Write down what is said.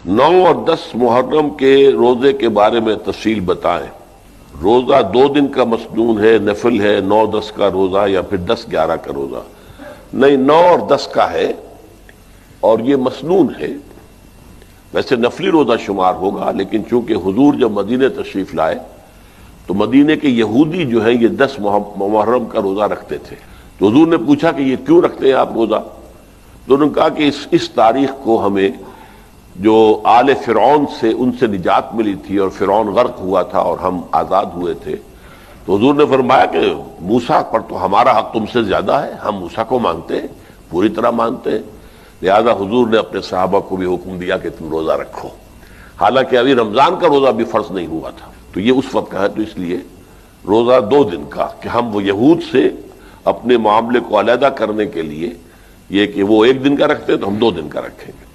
9 اور 10 محرم کے روزے کے بارے میں تفصیل بتائیں۔ روزہ 2 دن کا مسنون ہے، نفل ہے، 9-10 کا روزہ یا پھر 10-11 کا روزہ؟ نہیں، 9 اور 10 کا ہے اور یہ مسنون ہے۔ ویسے نفلی روزہ شمار ہوگا، لیکن چونکہ حضور جب مدینہ تشریف لائے تو مدینہ کے یہودی جو ہیں یہ 10 محرم کا روزہ رکھتے تھے، تو حضور نے پوچھا کہ یہ کیوں رکھتے ہیں آپ روزہ؟ تو انہوں نے کہا کہ اس تاریخ کو ہمیں جو آل فرعون سے ان سے نجات ملی تھی اور فرعون غرق ہوا تھا اور ہم آزاد ہوئے تھے، تو حضور نے فرمایا کہ موسیٰ پر تو ہمارا حق تم سے زیادہ ہے، ہم موسیٰ کو مانتے ہیں، پوری طرح مانتے ہیں، لہذا حضور نے اپنے صحابہ کو بھی حکم دیا کہ تم روزہ رکھو، حالانکہ ابھی رمضان کا روزہ بھی فرض نہیں ہوا تھا۔ تو یہ اس وقت کا ہے، تو اس لیے روزہ 2 دن کا کہ ہم وہ یہود سے اپنے معاملے کو علیحدہ کرنے کے لیے یہ کہ وہ 1 دن کا رکھتے ہیں تو ہم 2 دن کا رکھیں گے۔